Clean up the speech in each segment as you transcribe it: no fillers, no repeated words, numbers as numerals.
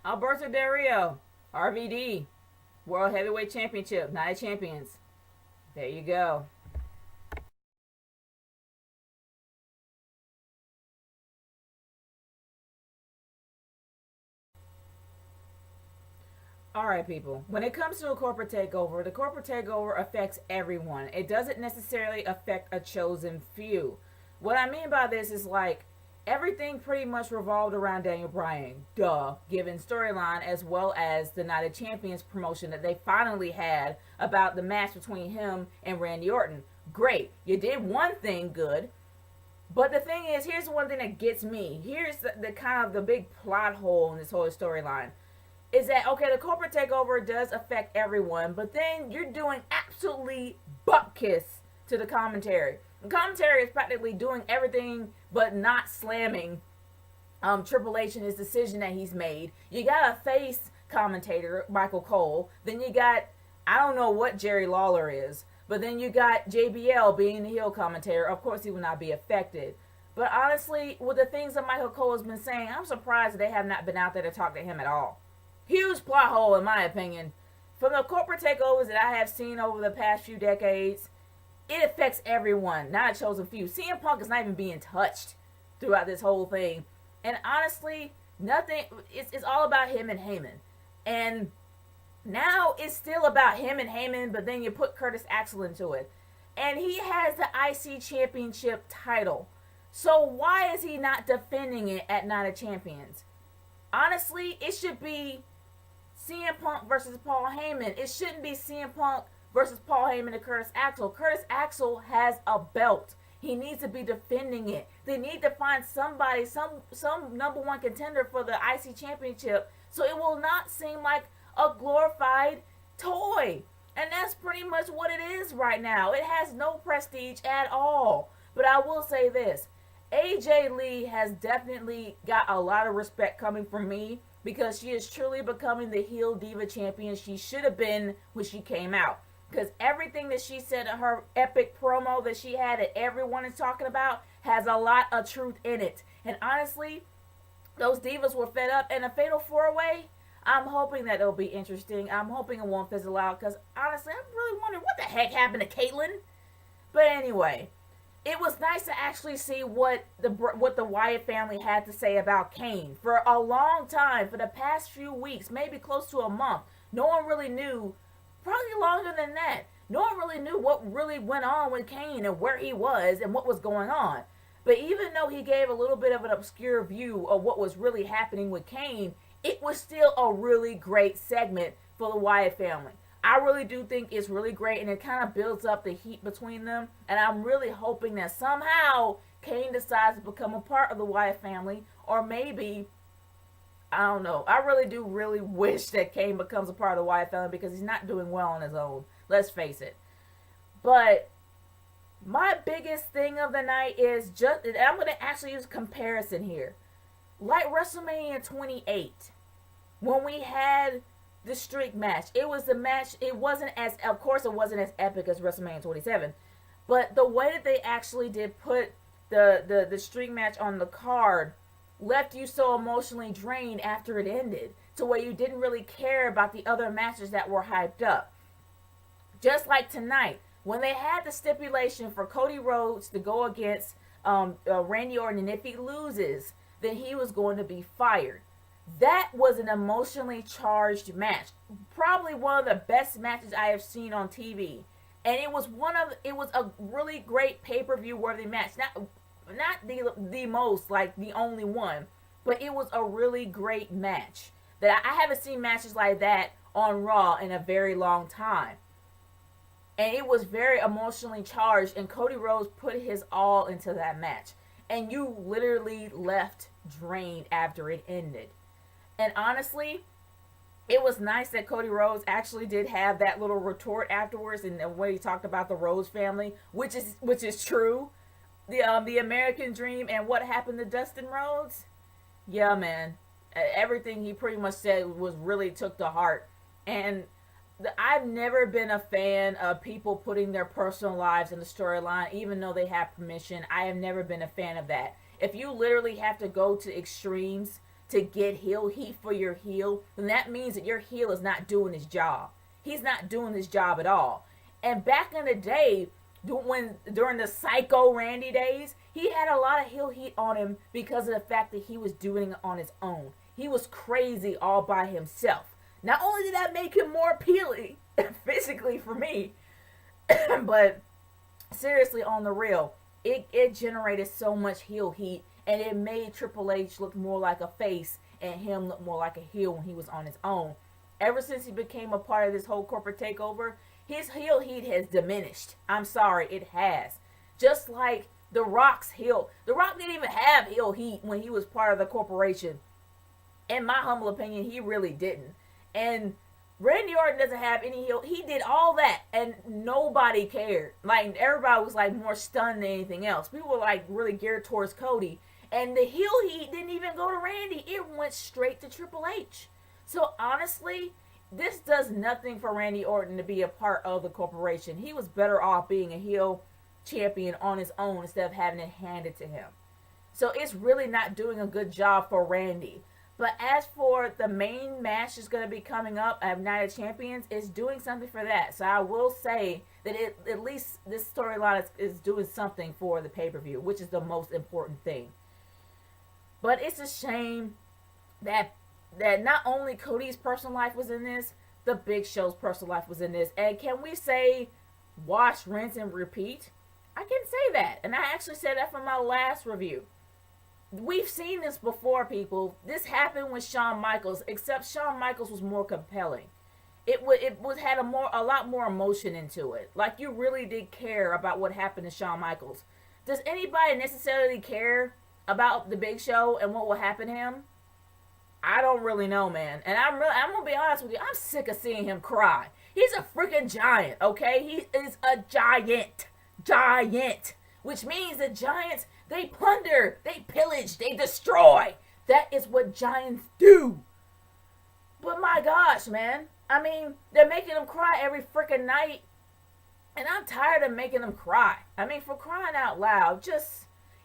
Alberto Del Rio, RVD, World Heavyweight Championship, Night of Champions. There you go. All right, people. When it comes to a corporate takeover, the corporate takeover affects everyone. It doesn't necessarily affect a chosen few. What I mean by this is like everything pretty much revolved around Daniel Bryan, duh, given storyline as well as the Night of Champions promotion that they finally had about the match between him and Randy Orton. Great. You did one thing good. But the thing is, here's one thing that gets me. Here's the kind of the big plot hole in this whole storyline is that okay, the corporate takeover does affect everyone, but then you're doing absolutely butt kiss to the commentary. The commentary is practically doing everything but not slamming Triple H and his decision that he's made. You got a face commentator, Michael Cole. Then you got, I don't know what Jerry Lawler is, but then you got JBL being the heel commentator. Of course, he will not be affected. But honestly, with the things that Michael Cole has been saying, I'm surprised that they have not been out there to talk to him at all. Huge plot hole, in my opinion. From the corporate takeovers that I have seen over the past few decades, it affects everyone, not a chosen few. CM Punk is not even being touched throughout this whole thing. And honestly, nothing, it's all about him and Heyman. And now it's still about him and Heyman, but then you put Curtis Axel into it. And he has the IC Championship title. So why is he not defending it at Night of Champions? Honestly, it should be CM Punk versus Paul Heyman. It shouldn't be CM Punk versus Paul Heyman and Curtis Axel. Curtis Axel has a belt. He needs to be defending it. They need to find somebody, some number one contender for the IC Championship, so it will not seem like a glorified toy. And that's pretty much what it is right now. It has no prestige at all. But I will say this. AJ Lee has definitely got a lot of respect coming from me because she is truly becoming the heel diva champion she should have been when she came out. Because everything that she said in her epic promo that she had that everyone is talking about has a lot of truth in it. And honestly, those divas were fed up. And a fatal four-way, I'm hoping that it'll be interesting. I'm hoping it won't fizzle out because honestly, I'm really wondering what the heck happened to Caitlyn. But anyway, it was nice to actually see what the Wyatt family had to say about Kane. For a long time, for the past few weeks, maybe close to a month, no one really knew, probably longer than that, no one really knew what really went on with Kane and where he was and what was going on. But even though he gave a little bit of an obscure view of what was really happening with Kane, it was still a really great segment for the Wyatt family. I really do think it's really great, and it kind of builds up the heat between them. And I'm really hoping that somehow Kane decides to become a part of the Wyatt family, or maybe, I don't know. I really do really wish that Kane becomes a part of the Wyatt family because he's not doing well on his own. Let's face it. But my biggest thing of the night is just, and I'm going to actually use comparison here. Like WrestleMania 28, when we had the streak match. It was the match, it wasn't as, of course it wasn't as epic as WrestleMania 27, but the way that they actually did put the streak match on the card left you so emotionally drained after it ended to where you didn't really care about the other matches that were hyped up. Just like tonight, when they had the stipulation for Cody Rhodes to go against Randy Orton, and if he loses, then he was going to be fired. That was an emotionally charged match. Probably one of the best matches I have seen on TV. And it was a really great pay-per-view worthy match. Not the most, like the only one, but it was a really great match. That I haven't seen matches like that on Raw in a very long time. And it was very emotionally charged, and Cody Rhodes put his all into that match. And you literally left drained after it ended. And honestly, it was nice that Cody Rhodes actually did have that little retort afterwards, and when he talked about the Rhodes family, which is true, the American Dream and what happened to Dustin Rhodes. Yeah, man, everything he pretty much said was really took to heart. And I've never been a fan of people putting their personal lives in the storyline, even though they have permission. I have never been a fan of that. If you literally have to go to extremes to get heel heat for your heel, then that means that your heel is not doing his job. He's not doing his job at all. And back in the day, during the Psycho Randy days, he had a lot of heel heat on him because of the fact that he was doing it on his own. He was crazy all by himself. Not only did that make him more appealing physically for me, but seriously, on the real, it generated so much heel heat, and it made Triple H look more like a face and him look more like a heel when he was on his own. Ever since he became a part of this whole corporate takeover, his heel heat has diminished. I'm sorry, it has. Just like The Rock's heel. The Rock didn't even have heel heat when he was part of the corporation. In my humble opinion, he really didn't. And Randy Orton doesn't have any heel. He did all that, and nobody cared. Like, everybody was, like, more stunned than anything else. People were, like, really geared towards Cody. And the heel heat didn't even go to Randy. It went straight to Triple H. So, honestly, this does nothing for Randy Orton to be a part of the corporation. He was better off being a heel champion on his own instead of having it handed to him. So, it's really not doing a good job for Randy. But as for the main match that's going to be coming up at United Champions, it's doing something for that. So I will say that at least this storyline is doing something for the pay-per-view, which is the most important thing. But it's a shame that not only Cody's personal life was in this, the Big Show's personal life was in this. And can we say wash, rinse, and repeat? I can say that. And I actually said that for my last review. We've seen this before, people. This happened with Shawn Michaels, except Shawn Michaels was more compelling. It had a lot more emotion into it. Like, you really did care about what happened to Shawn Michaels. Does anybody necessarily care about the Big Show and what will happen to him? I don't really know, man. And I'm gonna be honest with you. I'm sick of seeing him cry. He's a freaking giant, okay? He is a giant, which means that giants, they plunder, they pillage, they destroy. That is what giants do. But my gosh, man. I mean, they're making him cry every freaking night. And I'm tired of making him cry. I mean, for crying out loud,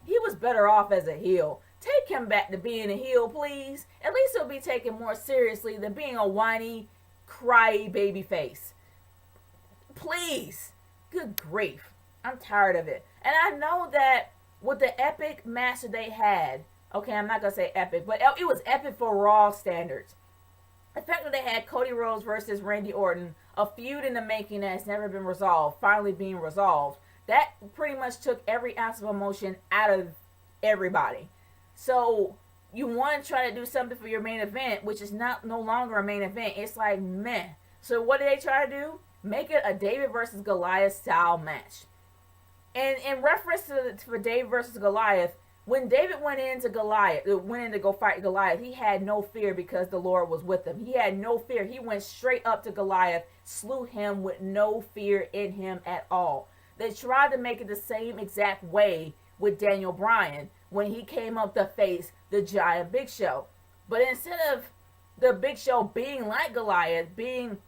he was better off as a heel. Take him back to being a heel, please. At least he'll be taken more seriously than being a whiny, cry baby face. Please. Good grief. I'm tired of it. And I know that with the epic match that they had, okay, I'm not going to say epic, but it was epic for Raw standards. The fact that they had Cody Rhodes versus Randy Orton, a feud in the making that has never been resolved, finally being resolved, that pretty much took every ounce of emotion out of everybody. So, you want to try to do something for your main event, which is no longer a main event. It's like, meh. So, what did they try to do? Make it a David versus Goliath style match. And in reference to David versus Goliath, when David went in to go fight Goliath, he had no fear because the Lord was with him. He had no fear. He went straight up to Goliath, slew him with no fear in him at all. They tried to make it the same exact way with Daniel Bryan when he came up to face the giant Big Show. But instead of the Big Show being like Goliath, being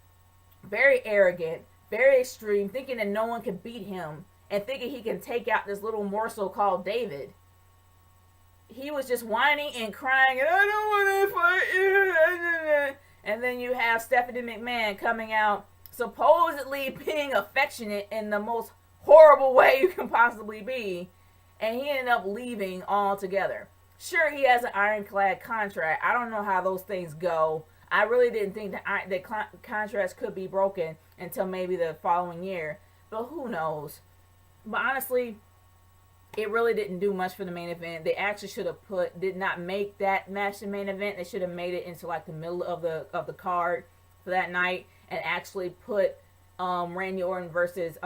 very arrogant, very extreme, thinking that no one can beat him, and thinking he can take out this little morsel called David, he was just whining and crying, and I don't want to fight you. And then you have Stephanie McMahon coming out, supposedly being affectionate in the most horrible way you can possibly be, and he ended up leaving altogether. Sure, he has an ironclad contract. I don't know how those things go. I really didn't think that contracts could be broken until maybe the following year, but who knows. But honestly, it really didn't do much for the main event. They actually did not make that match the main event. They should have made it into like the middle of the card for that night and actually put Randy Orton versus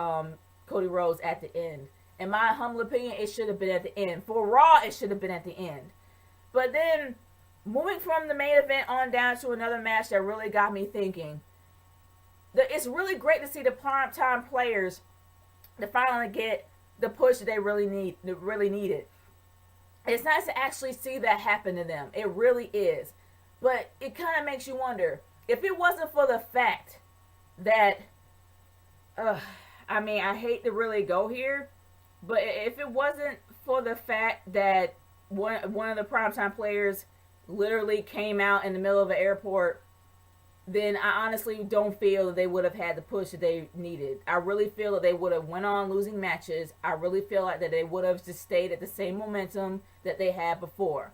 Cody Rhodes at the end. In my humble opinion, it should have been at the end. For Raw, it should have been at the end. But then, moving from the main event on down to another match that really got me thinking. It's really great to see the primetime players to finally get the push that they really needed. It's nice to actually see that happen to them. It really is. But it kind of makes you wonder, if it wasn't for the fact that, I hate to really go here, but if it wasn't for the fact that one of the primetime players literally came out in the middle of an airport, then I honestly don't feel that they would have had the push that they needed. I really feel that they would have went on losing matches. I really feel like that they would have just stayed at the same momentum that they had before,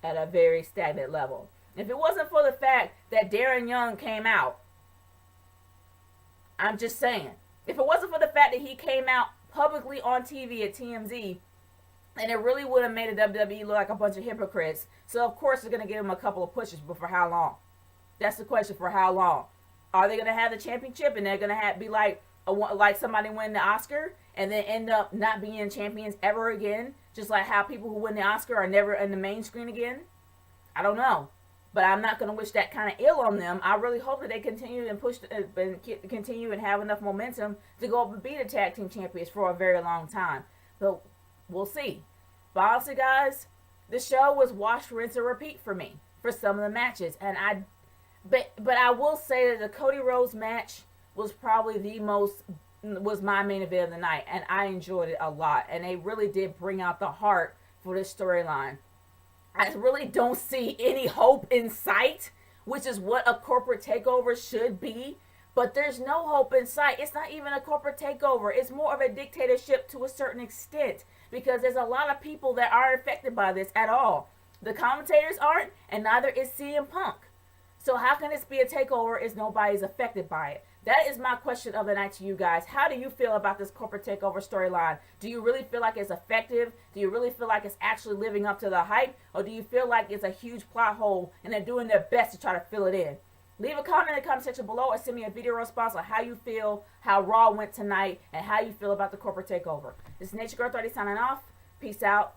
at a very stagnant level. If it wasn't for the fact that Darren Young came out, I'm just saying, if it wasn't for the fact that he came out publicly on TV at TMZ, and it really would have made a WWE look like a bunch of hypocrites. So of course they're going to give him a couple of pushes, but for how long? That's the question. For how long? Are they going to have the championship and they're going to be like somebody win the Oscar and then end up not being champions ever again? Just like how people who win the Oscar are never in the main screen again? I don't know. But I'm not going to wish that kind of ill on them. I really hope that they continue and push and continue and have enough momentum to go up and be the tag team champions for a very long time. But we'll see. But honestly, guys, the show was wash, rinse, and repeat for me for some of the matches. But I will say that the Cody Rhodes match was probably was my main event of the night, and I enjoyed it a lot. And they really did bring out the heart for this storyline. I really don't see any hope in sight, which is what a corporate takeover should be. But there's no hope in sight. It's not even a corporate takeover. It's more of a dictatorship to a certain extent, because there's a lot of people that aren't affected by this at all. The commentators aren't, and neither is CM Punk. So how can this be a takeover if nobody's affected by it? That is my question of the night to you guys. How do you feel about this corporate takeover storyline? Do you really feel like it's effective? Do you really feel like it's actually living up to the hype? Or do you feel like it's a huge plot hole and they're doing their best to try to fill it in? Leave a comment in the comment section below or send me a video response on how you feel, how Raw went tonight, and how you feel about the corporate takeover. This is Nature Girl 30 signing off. Peace out.